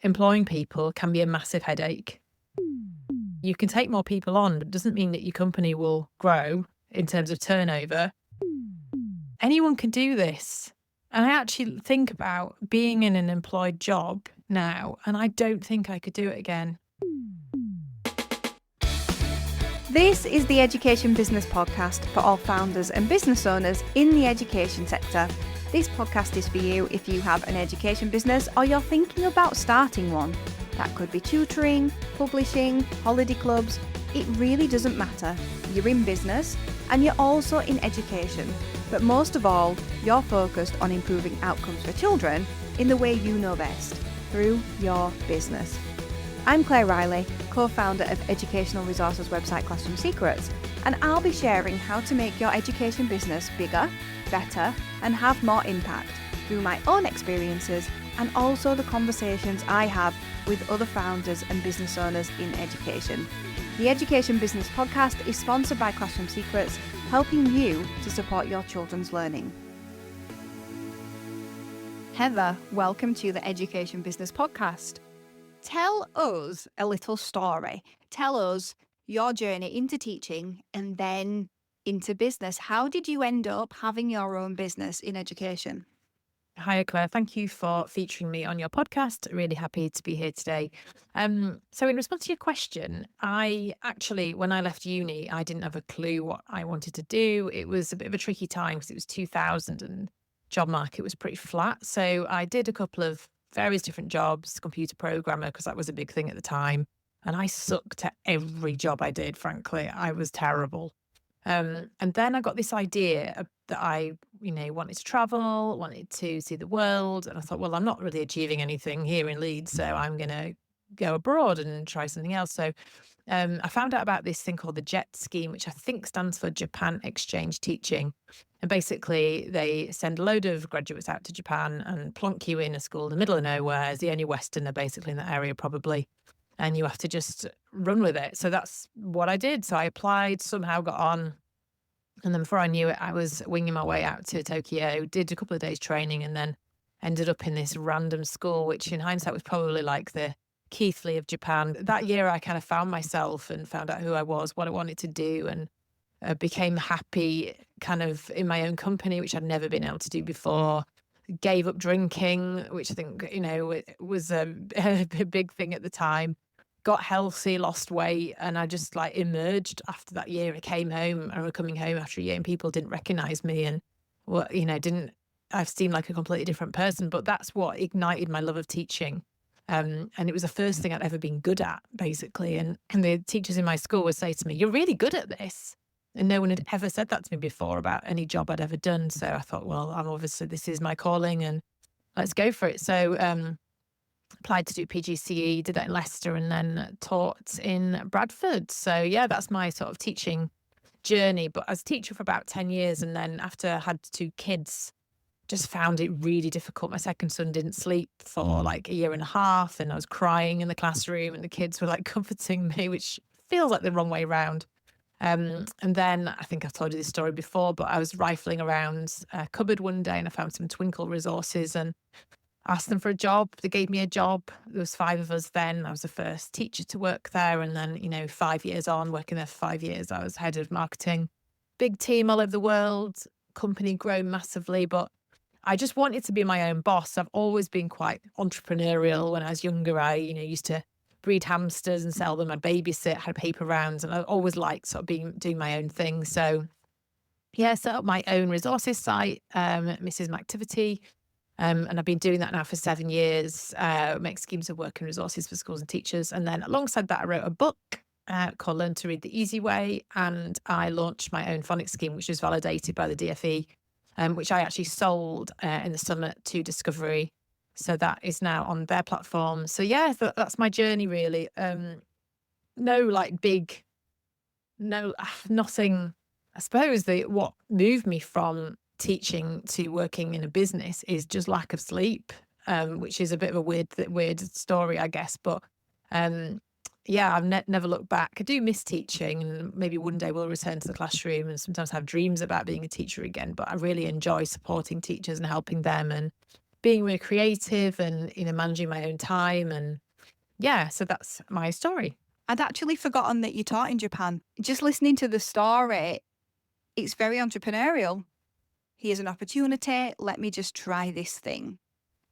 employing people can be a massive headache. You can take more people on, but it doesn't mean that your company will grow in terms of turnover. Anyone can do this. And I actually think about being in an employed job now, and I don't think I could do it again. This is the Education Business Podcast for all founders and business owners in the education sector. This podcast is for you if you have an education business or you're thinking about starting one. That could be tutoring, publishing, holiday clubs. It really doesn't matter. You're in business and you're also in education. But most of all, you're focused on improving outcomes for children in the way you know best, through your business. I'm Claire Riley, co-founder of educational resources website Classroom Secrets, and I'll be sharing how to make your education business bigger, better, and have more impact through my own experiences and also the conversations I have with other founders and business owners in education. The Education Business Podcast is sponsored by Classroom Secrets, helping you to support your children's learning. Heather, welcome to the Education Business Podcast. Tell us a little story. Tell us your journey into teaching and then into business. How did you end up having your own business in education? Hi, Claire. Thank you for featuring me on your podcast. Really happy to be here today. So in response to your question, I actually, when I left uni, I didn't have a clue what I wanted to do. It was a bit of a tricky time because it was 2000 and job market was pretty flat. So I did a couple of various different jobs, computer programmer, because that was a big thing at the time. And I sucked at every job I did, frankly. I was terrible. And then I got this idea that I, wanted to travel, wanted to see the world. And I thought, well, I'm not really achieving anything here in Leeds, so I'm going to go abroad and try something else. So I found out about this thing called the JET scheme, which I think stands for Japan Exchange Teaching. And basically, they send a load of graduates out to Japan and plonk you in a school in the middle of nowhere as the only Westerner basically in that area, probably. And you have to just run with it. So that's what I did. So I applied, somehow got on. And then before I knew it, I was winging my way out to Tokyo, did a couple of days training, and then ended up in this random school, which in hindsight was probably like the Keithley of Japan. That year, I kind of found myself and found out who I was, what I wanted to do, and became happy kind of in my own company, which I'd never been able to do before. Gave up drinking, which I think, it was a big thing at the time. Got healthy, lost weight, and I just emerged after that year. I came home. I remember coming home after a year and people didn't recognize me and I've seemed like a completely different person, but that's what ignited my love of teaching. And it was the first thing I'd ever been good at, basically. And the teachers in my school would say to me, "You're really good at this." And no one had ever said that to me before about any job I'd ever done. So I thought, well, this is my calling and let's go for it. So applied to do PGCE, did that in Leicester, and then taught in Bradford. So yeah, that's my sort of teaching journey. But I was a teacher for about 10 years. And then after I had 2 kids, just found it really difficult. My second son didn't sleep for like a year and a half, and I was crying in the classroom and the kids were comforting me, which feels like the wrong way around. And then I think I've told you this story before, but I was rifling around a cupboard one day and I found some Twinkle resources and asked them for a job. They gave me a job. There was 5 of us then. I was the first teacher to work there. And then, 5 years on, working there for 5 years, I was head of marketing. Big team all over the world, company grown massively, but I just wanted to be my own boss. I've always been quite entrepreneurial. When I was younger, I, used to breed hamsters and sell them. I'd babysit, had paper rounds, and I always liked sort of doing my own thing. So yeah, set up my own resources site, Mrs. Activity. And I've been doing that now for 7 years, make schemes of work and resources for schools and teachers. And then alongside that, I wrote a book called Learn to Read the Easy Way. And I launched my own phonics scheme, which was validated by the DFE, which I actually sold in the summer to Discovery. So that is now on their platform. So yeah, that's my journey really. Nothing. I suppose what moved me from teaching to working in a business is just lack of sleep, which is a bit of a weird story, I guess. But yeah, I've never looked back. I do miss teaching, and maybe one day we'll return to the classroom and sometimes have dreams about being a teacher again. But I really enjoy supporting teachers and helping them and being really creative and, managing my own time. And yeah, so that's my story. I'd actually forgotten that you taught in Japan. Just listening to the story, it's very entrepreneurial. Here's an opportunity. Let me just try this thing.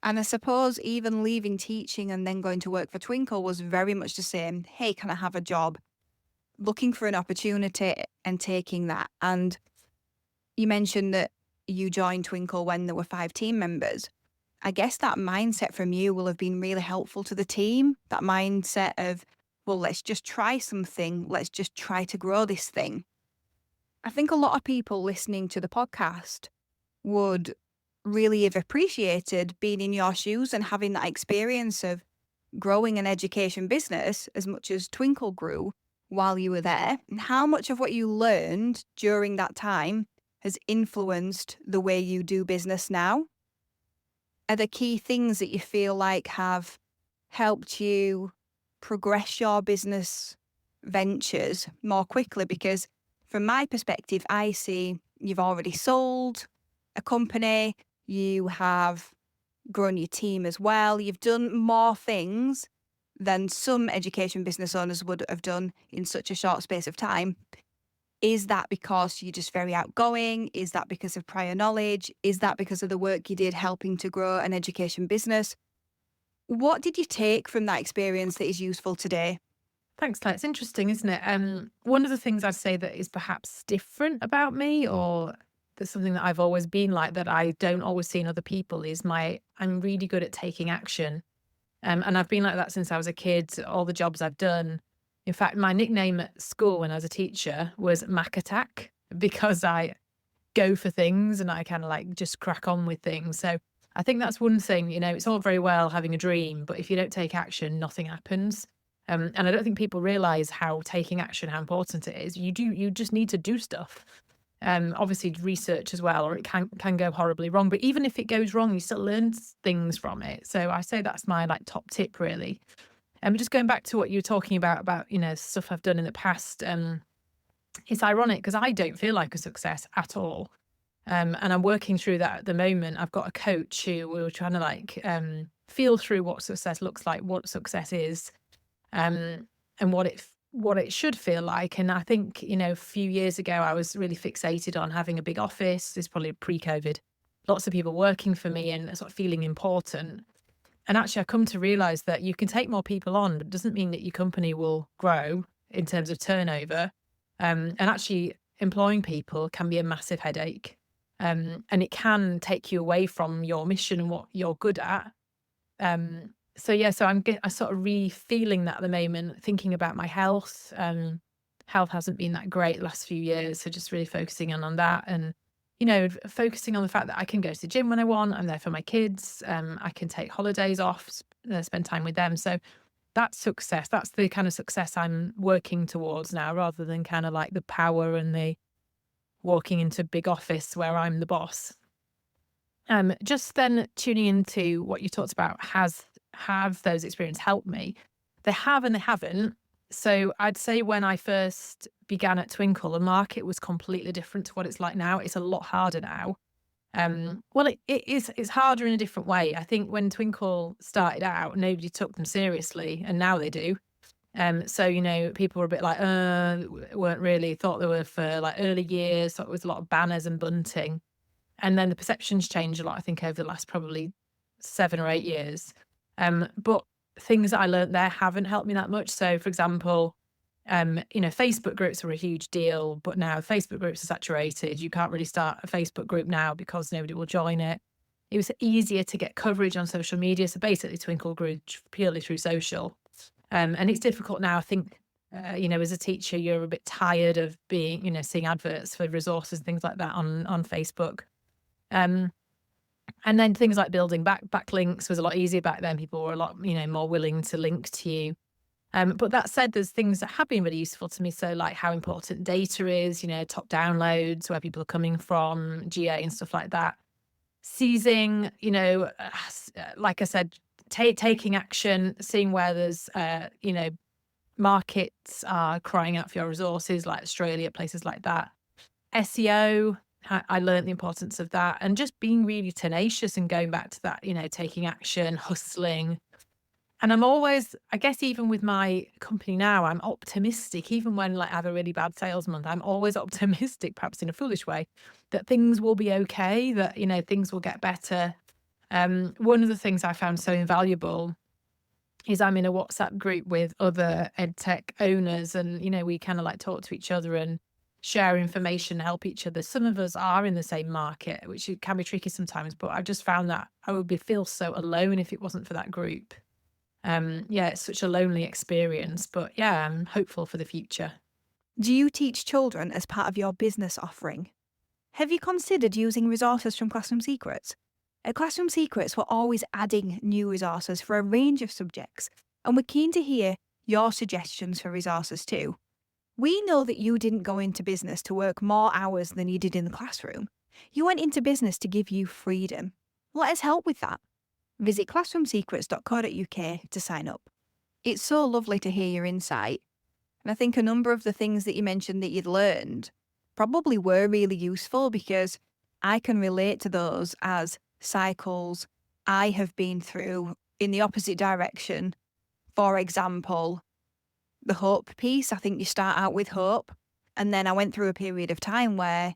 And I suppose even leaving teaching and then going to work for Twinkle was very much the same. Hey, can I have a job? Looking for an opportunity and taking that. And you mentioned that you joined Twinkle when there were 5 team members. I guess that mindset from you will have been really helpful to the team. That mindset of, well, let's just try something. Let's just try to grow this thing. I think a lot of people listening to the podcast would really have appreciated being in your shoes and having that experience of growing an education business as much as Twinkle grew while you were there, and how much of what you learned during that time has influenced the way you do business now. Are there key things that you feel like have helped you progress your business ventures more quickly? Because from my perspective, I see you've already sold a company, you have grown your team as well, you've done more things than some education business owners would have done in such a short space of time. Is that because you're just very outgoing? Is that because of prior knowledge? Is that because of the work you did helping to grow an education business? What did you take from that experience that is useful today? Thanks, Claire. It's interesting, isn't it? One of the things I'd say that is perhaps different about me, or that's something that I've always been like that I don't always see in other people, is I'm really good at taking action. And I've been like that since I was a kid, all the jobs I've done. In fact, my nickname at school when I was a teacher was Mac Attack, because I go for things and I kind of like just crack on with things. So I think that's one thing, it's all very well having a dream, but if you don't take action, nothing happens. And I don't think people realize how taking action, how important it is. You just need to do stuff. Obviously research as well, or it can go horribly wrong. But even if it goes wrong, you still learn things from it. So I say that's my top tip, really. Just going back to what you were talking about, stuff I've done in the past. It's ironic because I don't feel like a success at all. And I'm working through that at the moment. I've got a coach who we were trying to feel through what success looks like, what success is, and what it should feel like. And I think, a few years ago, I was really fixated on having a big office. This is probably pre-COVID. Lots of people working for me and sort of feeling important. And actually, I come to realize that you can take more people on, but it doesn't mean that your company will grow in terms of turnover. And actually, employing people can be a massive headache. And it can take you away from your mission and what you're good at. So I'm sort of re-feeling that at the moment, thinking about my health. Health hasn't been that great the last few years. So just really focusing on that and, focusing on the fact that I can go to the gym when I want. I'm there for my kids. I can take holidays off, spend time with them. So that's success. That's the kind of success I'm working towards now, rather than kind of like the power and the walking into a big office where I'm the boss. Just then tuning into what you talked about, have those experiences helped me? They have and they haven't. So I'd say when I first began at Twinkle, the market was completely different to what it's like now. It's a lot harder now. Well, it's harder in a different way. I think when Twinkle started out, nobody took them seriously, and now they do. So people were a bit like, weren't really, thought they were for like early years. Thought it was a lot of banners and bunting. And then the perceptions changed a lot, I think, over the last probably 7 or 8 years. But things that I learned there haven't helped me that much. So, for example, Facebook groups were a huge deal, but now Facebook groups are saturated. You can't really start a Facebook group now because nobody will join it. It was easier to get coverage on social media. So basically, Twinkle grew purely through social. And it's difficult now. I think, as a teacher, you're a bit tired of being, seeing adverts for resources and things like that on Facebook. And then things like building backlinks was a lot easier back then. People were a lot, more willing to link to you. But that said, there's things that have been really useful to me. So like how important data is, top downloads, where people are coming from, GA and stuff like that. Seizing, like I said, taking action, seeing where there's, markets are crying out for your resources, like Australia, places like that. SEO, I learned the importance of that, and just being really tenacious and going back to that, taking action, hustling. And I'm always, I guess, even with my company now, I'm optimistic. Even when like I have a really bad sales month, I'm always optimistic, perhaps in a foolish way, that things will be okay, that, things will get better. One of the things I found so invaluable is I'm in a WhatsApp group with other ed tech owners, and, we kind of like talk to each other and share information, help each other. Some of us are in the same market, which can be tricky sometimes, but I just found that I would feel so alone if it wasn't for that group. Yeah, it's such a lonely experience, but yeah, I'm hopeful for the future. Do you teach children as part of your business offering? Have you considered using resources from Classroom Secrets? At Classroom Secrets, we're always adding new resources for a range of subjects, and we're keen to hear your suggestions for resources too. We know that you didn't go into business to work more hours than you did in the classroom. You went into business to give you freedom. Let us help with that. Visit classroomsecrets.co.uk to sign up. It's so lovely to hear your insight. And I think a number of the things that you mentioned that you'd learned probably were really useful, because I can relate to those as cycles I have been through in the opposite direction. For example, the hope piece. I think you start out with hope, and then I went through a period of time where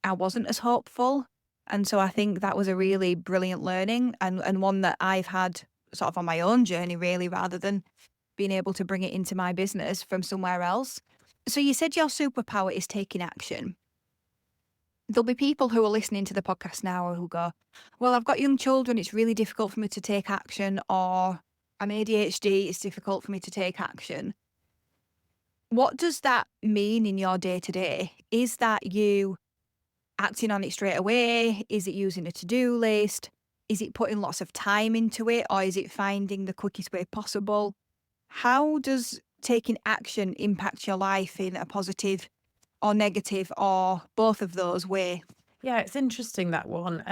I wasn't as hopeful. And so I think that was a really brilliant learning, and one that I've had sort of on my own journey, really, rather than being able to bring it into my business from somewhere else. So you said your superpower is taking action. There'll be people who are listening to the podcast now who go, well, I've got young children, it's really difficult for me to take action, or I'm ADHD, it's difficult for me to take action. What does that mean in your day to day? Is that you acting on it straight away? Is it using a to-do list? Is it putting lots of time into it? Or is it finding the quickest way possible? How does taking action impact your life in a positive or negative or both of those way? Yeah, it's interesting, that one.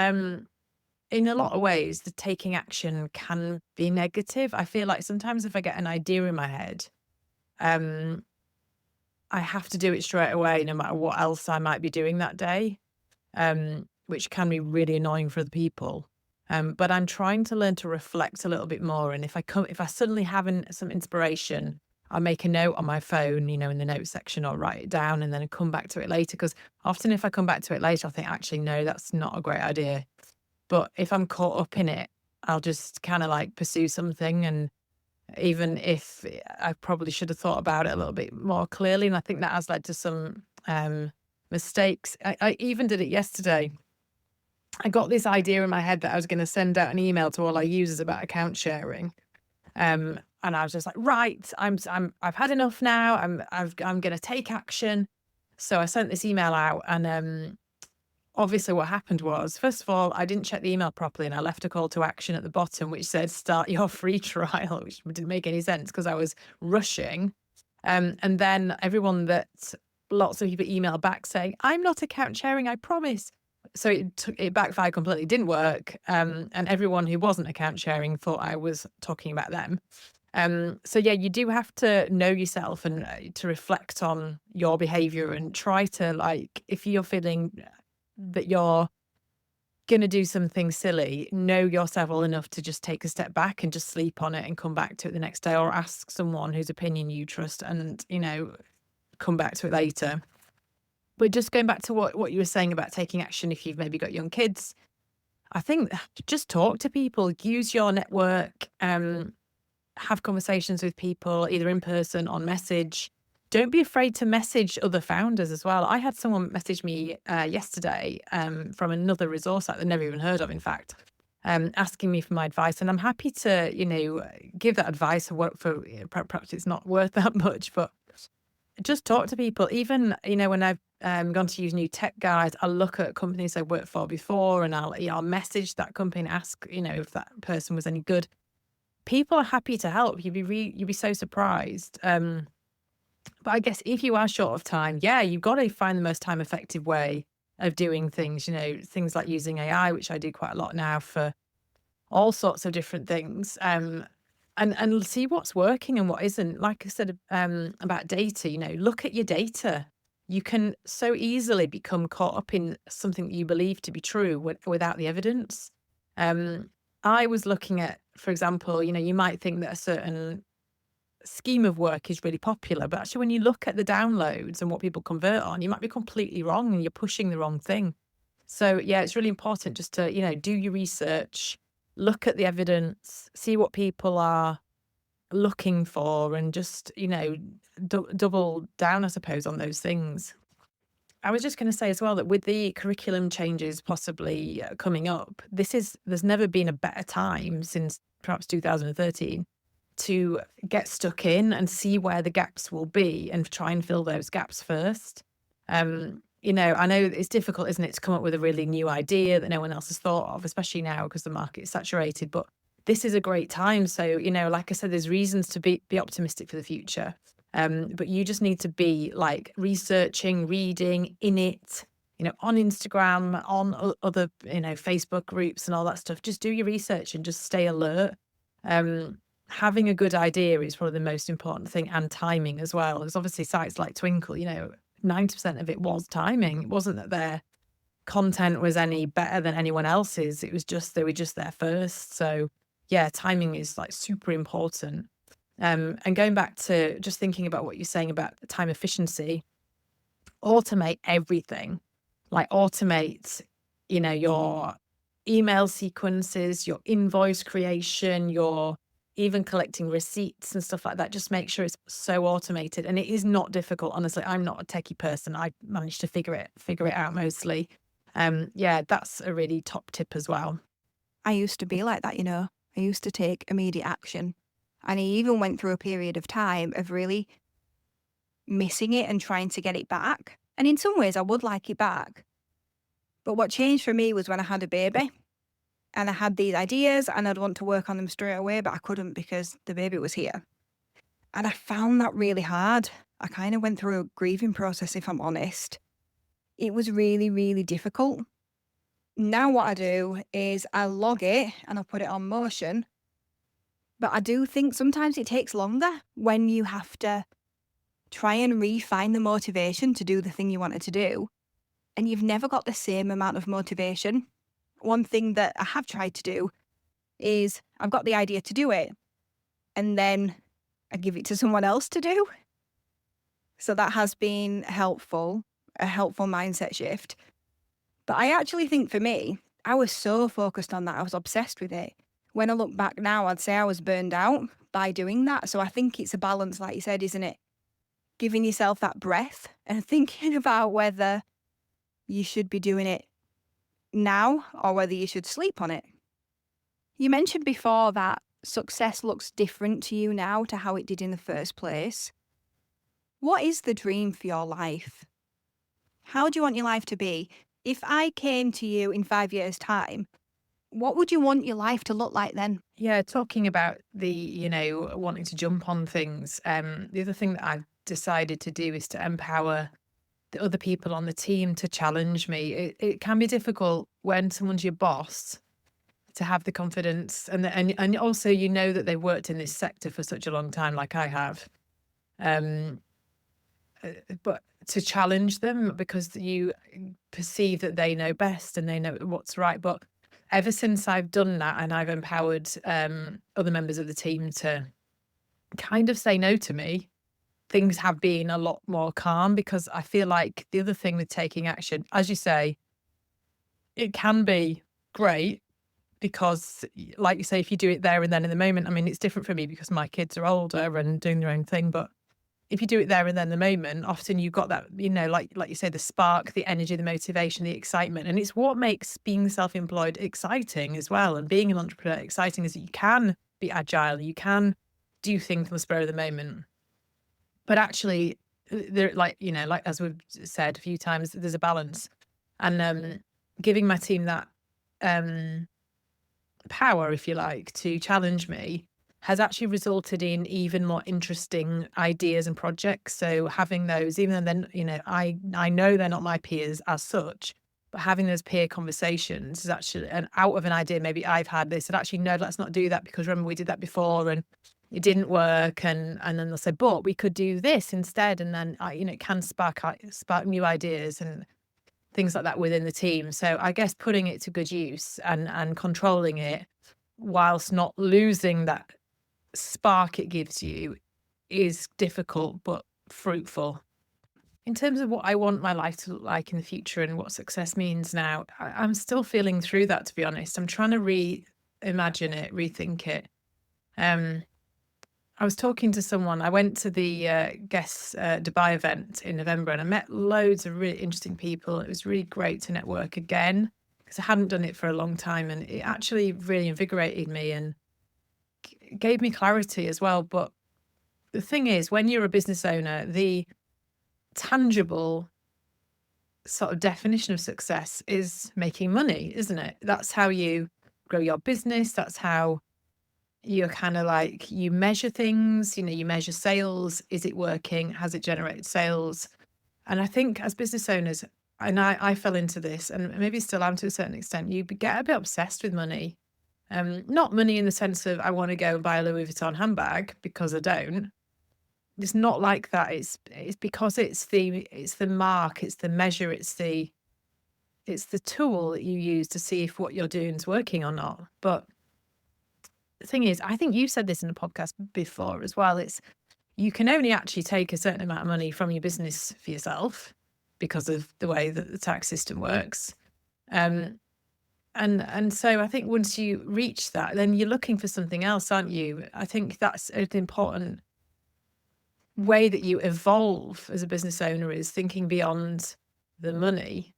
In a lot of ways, the taking action can be negative. I feel like sometimes if I get an idea in my head, um, I have to do it straight away, no matter what else I might be doing that day, which can be really annoying for other people. But I'm trying to learn to reflect a little bit more. And if I suddenly have some inspiration, I'll make a note on my phone, in the notes section, or write it down and then come back to it later. Because often if I come back to it later, I think, actually, no, that's not a great idea. But if I'm caught up in it, I'll just kind of like pursue something. And even if I probably should have thought about it a little bit more clearly. And I think that has led to some mistakes. I even did it yesterday. I got this idea in my head that I was going to send out an email to all our users about account sharing. And I was just like, right, I've had enough now. I'm going to take action. So I sent this email out, and obviously what happened was, first of all, I didn't check the email properly, and I left a call to action at the bottom, which said start your free trial, which didn't make any sense because I was rushing. And then lots of people emailed back saying, I'm not account sharing, I promise. So it backfired completely, didn't work. And everyone who wasn't account sharing thought I was talking about them. So yeah, you do have to know yourself and to reflect on your behavior, and try to, like, if you're feeling that you're going to do something silly, know yourself well enough to just take a step back and just sleep on it and come back to it the next day, or ask someone whose opinion you trust and, come back to it later. But just going back to what you were saying about taking action if you've maybe got young kids, I think just talk to people, use your network, have conversations with people, either in person, on message. Don't be afraid to message other founders as well. I had someone message me yesterday from another resource site that I'd never even heard of, in fact, asking me for my advice. And I'm happy to, give that advice. Perhaps it's not worth that much, but just talk to people. Even, when I've gone to use new tech guides, I'll look at companies I worked for before, and I'll message that company and ask, if that person was any good. People are happy to help. You'd be so surprised. But I guess if you are short of time, yeah, you've got to find the most time effective way of doing things, things like using AI, which I do quite a lot now for all sorts of different things. And see what's working and what isn't. Like I said, about data, look at your data. you can so easily become caught up in something that you believe to be true without the evidence. Um, I was looking at, for example, you might think that a certain scheme of work is really popular, but actually when you look at the downloads and what people convert on, you might be completely wrong and you're pushing the wrong thing. So yeah, it's really important just to, do your research, look at the evidence, see what people are looking for, and just, double down, I suppose, on those things. I was just going to say as well that with the curriculum changes possibly coming up, there's never been a better time since perhaps 2013 to get stuck in and see where the gaps will be and try and fill those gaps first. I know it's difficult, isn't it, to come up with a really new idea that no one else has thought of, especially now because the market is saturated. But this is a great time. So, like I said, there's reasons to be optimistic for the future. But you just need to be like researching, reading in it, on Instagram, on other, Facebook groups and all that stuff. Just do your research and just stay alert. Having a good idea is probably the most important thing, and timing as well. Because obviously sites like Twinkle, 90% of it was timing. It wasn't that their content was any better than anyone else's. It was just they were just there first. So yeah, timing is like super important. And going back to just thinking about what you're saying about time efficiency, automate everything. Like automate, your email sequences, your invoice creation, your even collecting receipts and stuff like that. Just make sure it's so automated. And it is not difficult. Honestly, I'm not a techie person. I managed to figure it out mostly. Yeah, that's a really top tip as well. I used to be like that, I used to take immediate action. And I even went through a period of time of really missing it and trying to get it back. And in some ways, I would like it back. But what changed for me was when I had a baby and I had these ideas and I'd want to work on them straight away, but I couldn't because the baby was here. And I found that really hard. I kind of went through a grieving process, if I'm honest. It was really, really difficult. Now what I do is I log it and I put it on motion. But I do think sometimes it takes longer when you have to try and refine the motivation to do the thing you wanted to do. And you've never got the same amount of motivation. One thing that I have tried to do is I've got the idea to do it and then I give it to someone else to do. So that has been helpful, a helpful mindset shift. But I actually think for me, I was so focused on that. I was obsessed with it. When I look back now, I'd say I was burned out by doing that. So I think it's a balance, like you said, isn't it? Giving yourself that breath and thinking about whether you should be doing it now or whether you should sleep on it. You mentioned before that success looks different to you now to how it did in the first place. What is the dream for your life? How do you want your life to be? If I came to you in 5 years' time, what would you want your life to look like then? Yeah, talking about the, wanting to jump on things. The other thing that I've decided to do is to empower the other people on the team to challenge me. It can be difficult when someone's your boss to have the confidence and also that they've worked in this sector for such a long time, like I have. But to challenge them because you perceive that they know best and they know what's right. But ever since I've done that and I've empowered other members of the team to kind of say no to me, things have been a lot more calm, because I feel like the other thing with taking action, as you say, it can be great because, like you say, if you do it there and then in the moment, I mean, it's different for me because my kids are older and doing their own thing. But if you do it there and then in the moment, often you've got that, like you say, the spark, the energy, the motivation, the excitement. And it's what makes being self-employed exciting as well. And being an entrepreneur exciting is that you can be agile, you can do things on the spur of the moment. But actually, there, like as we've said a few times, there's a balance. And giving my team that power, if you like, to challenge me has actually resulted in even more interesting ideas and projects. So having those, even though then, I know they're not my peers as such, but having those peer conversations is actually out of an idea maybe I've had. They said, actually, no, let's not do that because remember we did that before. And it didn't work, and then they'll say, but we could do this instead, and then it can spark new ideas and things like that within the team. So I guess putting it to good use and controlling it whilst not losing that spark it gives you is difficult but fruitful. In terms of what I want my life to look like in the future and what success means now, I'm still feeling through that, to be honest. I'm trying to reimagine it, rethink it. I was talking to someone. I went to the Guest Dubai event in November, and I met loads of really interesting people. It was really great to network again, because I hadn't done it for a long time, and it actually really invigorated me and gave me clarity as well. But the thing is, when you're a business owner, the tangible sort of definition of success is making money, isn't it? That's how you grow your business. That's how you're kind of like, you measure things, you measure sales. Is it working? Has it generated sales? And I think as business owners, and I fell into this, and maybe still am to a certain extent, you get a bit obsessed with money. Not money in the sense of I want to go and buy a Louis Vuitton handbag, because I don't. It's not like that. It's because it's the mark, it's the measure, it's the tool that you use to see if what you're doing is working or not. But the thing is, I think you said this in a podcast before as well. It's, you can only actually take a certain amount of money from your business for yourself because of the way that the tax system works. And so I think once you reach that, then you're looking for something else, aren't you? I think that's an important way that you evolve as a business owner, is thinking beyond the money,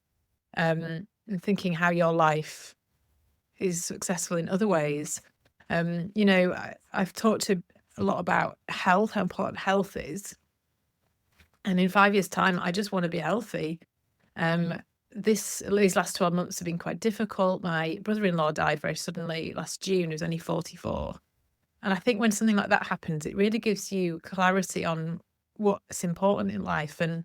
and thinking how your life is successful in other ways. I've talked to a lot about health, how important health is. And in 5 years' time, I just want to be healthy. These last 12 months have been quite difficult. My brother-in-law died very suddenly last June. He was only 44. And I think when something like that happens, it really gives you clarity on what's important in life. And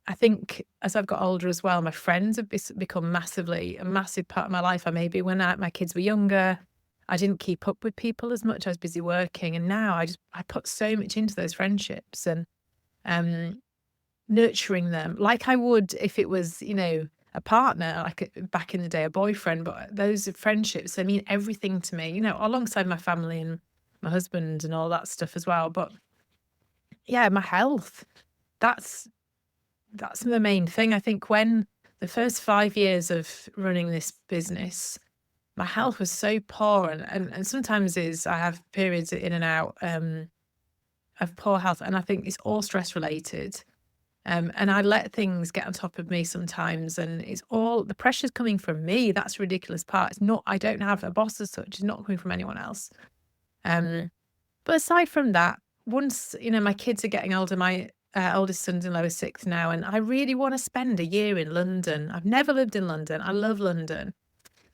I think as I've got older as well, my friends have become a massive part of my life. Maybe when my kids were younger, I didn't keep up with people as much. I was busy working. And now I put so much into those friendships, and nurturing them like I would if it was, a partner, like back in the day, a boyfriend. But those friendships, they mean everything to me, alongside my family and my husband and all that stuff as well. But yeah, my health, that's the main thing. I think when the first 5 years of running this business, my health was so poor, and sometimes I have periods in and out of poor health, and I think it's all stress related. And I let things get on top of me sometimes, and it's all the pressure's coming from me. That's the ridiculous part. It's not, I don't have a boss as such. It's not coming from anyone else. But aside from that, once, my kids are getting older, my oldest son's in lower sixth now, and I really want to spend a year in London. I've never lived in London. I love London.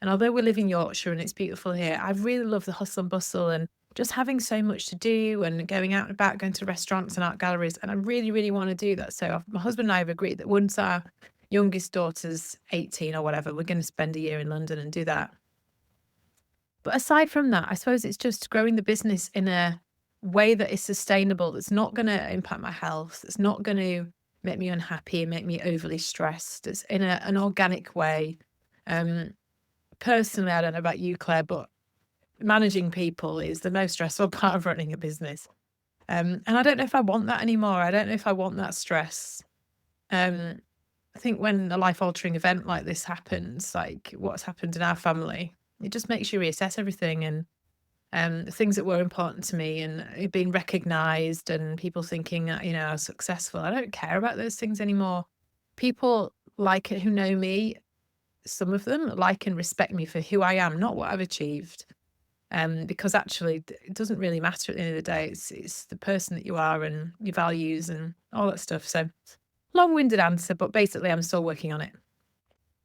And although we live in Yorkshire and it's beautiful here, I really love the hustle and bustle and just having so much to do and going out and about, going to restaurants and art galleries. And I really, really want to do that. So my husband and I have agreed that once our youngest daughter's 18 or whatever, we're going to spend a year in London and do that. But aside from that, I suppose it's just growing the business in a way that is sustainable, that's not going to impact my health, that's not going to make me unhappy and make me overly stressed. It's in an organic way. Personally, I don't know about you, Claire, but managing people is the most stressful part of running a business. And I don't know if I want that anymore. I don't know if I want that stress. I think when a life-altering event like this happens, like what's happened in our family, it just makes you reassess everything, and the things that were important to me, and it being recognised, and people thinking, I was successful. I don't care about those things anymore. People like it who know me, some of them like and respect me for who I am, not what I've achieved. Because actually it doesn't really matter at the end of the day. It's the person that you are and your values and all that stuff. So long-winded answer, but basically I'm still working on it.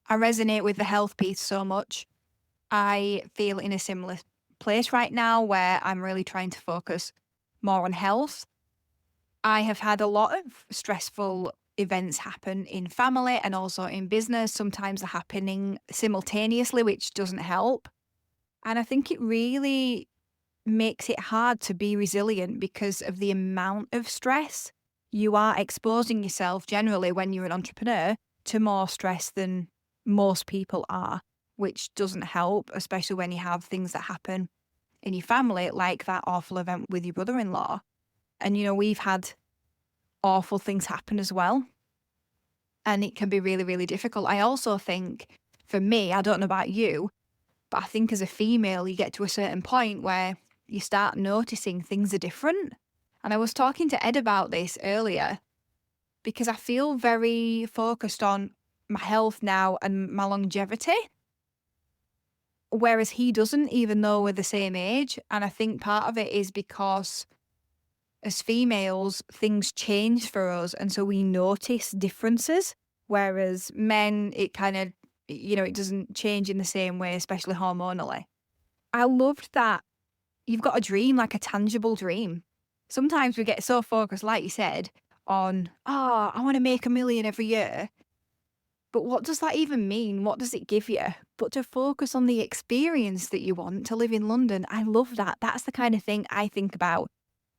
I resonate with the health piece so much. I feel in a similar place right now where I'm really trying to focus more on health. I have had a lot of stressful events happen in family and also in business. Sometimes they're happening simultaneously, which doesn't help. And I think it really makes it hard to be resilient because of the amount of stress. You are exposing yourself generally when you're an entrepreneur to more stress than most people are, which doesn't help, especially when you have things that happen in your family, like that awful event with your brother-in-law. And, we've had awful things happen as well. And it can be really, really difficult. I also think, for me, I don't know about you, but I think as a female, you get to a certain point where you start noticing things are different. And I was talking to Ed about this earlier because I feel very focused on my health now and my longevity, whereas he doesn't, even though we're the same age. And I think part of it is because as females, things change for us. And so we notice differences, whereas men, it kind of, it doesn't change in the same way, especially hormonally. I loved that you've got a dream, like a tangible dream. Sometimes we get so focused, like you said, on, I want to make 1 million every year. But what does that even mean? What does it give you? But to focus on the experience that you want to live in London, I love that. That's the kind of thing I think about.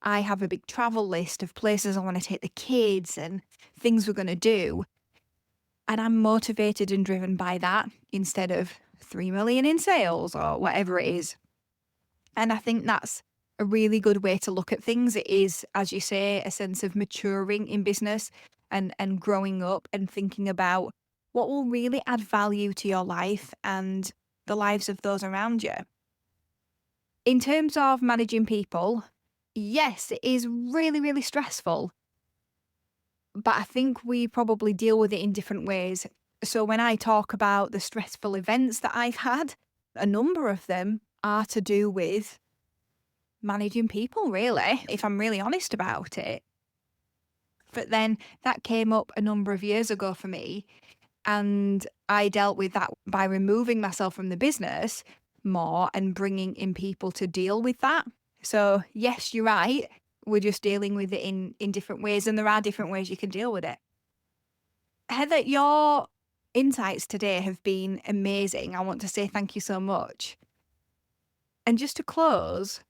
I have a big travel list of places I want to take the kids and things we're going to do. And I'm motivated and driven by that instead of 3 million in sales or whatever it is. And I think that's a really good way to look at things. It is, as you say, a sense of maturing in business and growing up and thinking about what will really add value to your life and the lives of those around you. In terms of managing people, yes, it is really, really stressful. But I think we probably deal with it in different ways. So when I talk about the stressful events that I've had, a number of them are to do with managing people, really, if I'm really honest about it. But then that came up a number of years ago for me, and I dealt with that by removing myself from the business more and bringing in people to deal with that. So yes, you're right. We're just dealing with it in different ways, and there are different ways you can deal with it. Heather, your insights today have been amazing. I want to say thank you so much. And just to close,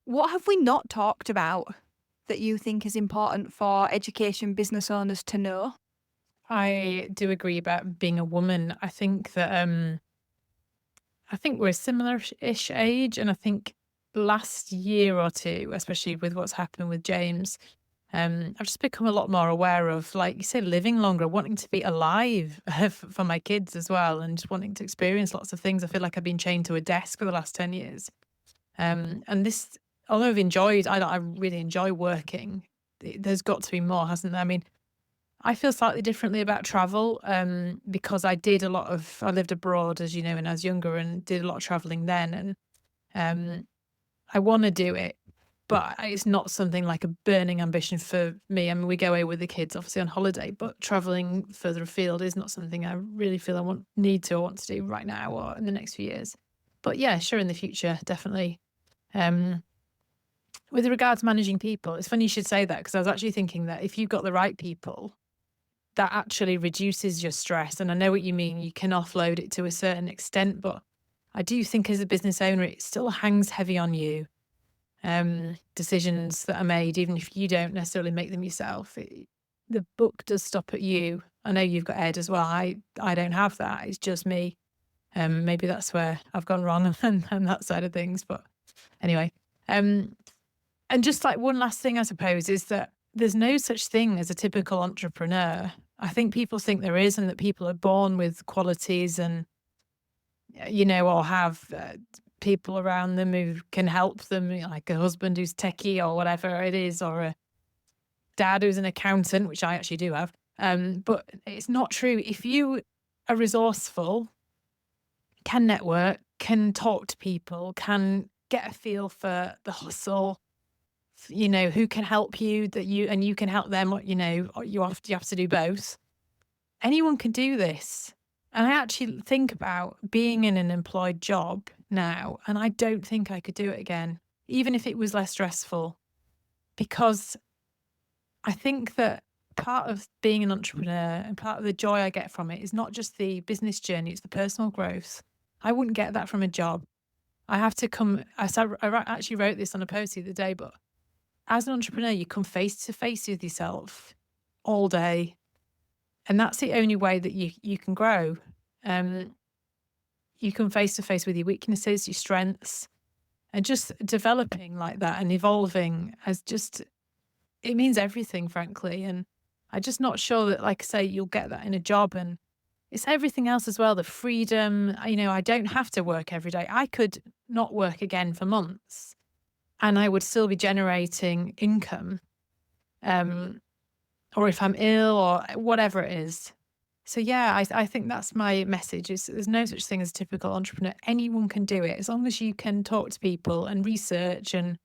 what have we not talked about that you think is important for education business owners to know? I do agree about being a woman. I think that I think we're a similar-ish age, and I think last year or two, especially with what's happened with James, I've just become a lot more aware of, like you say, living longer, wanting to be alive for my kids as well, and just wanting to experience lots of things. I feel like I've been chained to a desk for the last 10 years. And this, although I really enjoy working, there's got to be more, hasn't there? I mean, I feel slightly differently about travel because I lived abroad, as you know, when I was younger, and did a lot of traveling then. And I want to do it, but it's not something like a burning ambition for me. I mean, we go away with the kids, obviously, on holiday, but traveling further afield is not something I really feel I want to do right now or in the next few years. But yeah, sure, in the future, definitely. With regards to managing people, it's funny you should say that, because I was actually thinking that if you've got the right people, that actually reduces your stress. And I know what you mean. You can offload it to a certain extent, but I do think as a business owner, it still hangs heavy on you. Decisions that are made, even if you don't necessarily make them yourself, the book does stop at you. I know you've got Ed as well. I don't have that. It's just me. Maybe that's where I've gone wrong and that side of things. But anyway, and just like one last thing, I suppose, is that there's no such thing as a typical entrepreneur. I think people think there is, and that people are born with qualities and, or have people around them who can help them, like a husband who's techie or whatever it is, or a dad who's an accountant, which I actually do have. But it's not true. If you are resourceful, can network, can talk to people, can get a feel for the hustle, who can help you, and you can help them, you have to do both. Anyone can do this. And I actually think about being in an employed job now, and I don't think I could do it again, even if it was less stressful, because I think that part of being an entrepreneur and part of the joy I get from it is not just the business journey, it's the personal growth. I wouldn't get that from a job. I have to come, actually wrote this on a post the other day, but as an entrepreneur, you come face to face with yourself all day. And that's the only way that you can grow. You come face to face with your weaknesses, your strengths, and just developing like that and evolving it means everything, frankly. And I'm just not sure that, like I say, you'll get that in a job. And it's everything else as well, the freedom. I don't have to work every day. I could not work again for months and I would still be generating income. Or if I'm ill or whatever it is. So yeah, I think that's my message. There's no such thing as a typical entrepreneur. Anyone can do it as long as you can talk to people and research and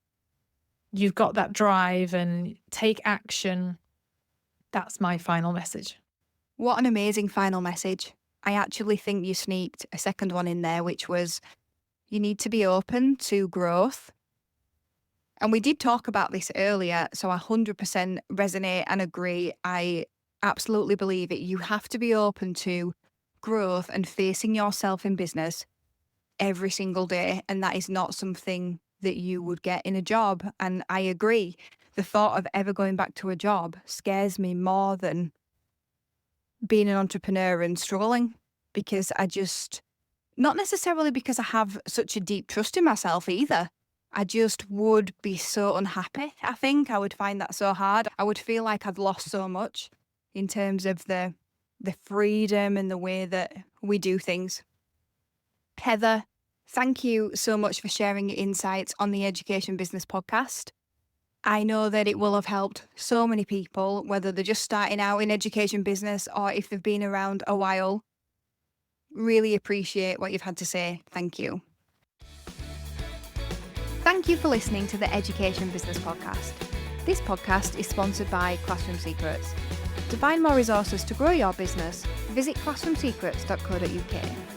you've got that drive and take action. That's my final message. What an amazing final message. I actually think you sneaked a second one in there, which was you need to be open to growth. And we did talk about this earlier, so I 100% resonate and agree. I absolutely believe it. You have to be open to growth and facing yourself in business every single day. And that is not something that you would get in a job. And I agree. The thought of ever going back to a job scares me more than being an entrepreneur and struggling, because not necessarily because I have such a deep trust in myself either. I just would be so unhappy. I think I would find that so hard. I would feel like I'd lost so much in terms of the freedom and the way that we do things. Heather, thank you so much for sharing your insights on the Education Business Podcast. I know that it will have helped so many people, whether they're just starting out in education business or if they've been around a while. Really appreciate what you've had to say. Thank you. Thank you for listening to the Education Business Podcast. This podcast is sponsored by Classroom Secrets. To find more resources to grow your business, visit classroomsecrets.co.uk.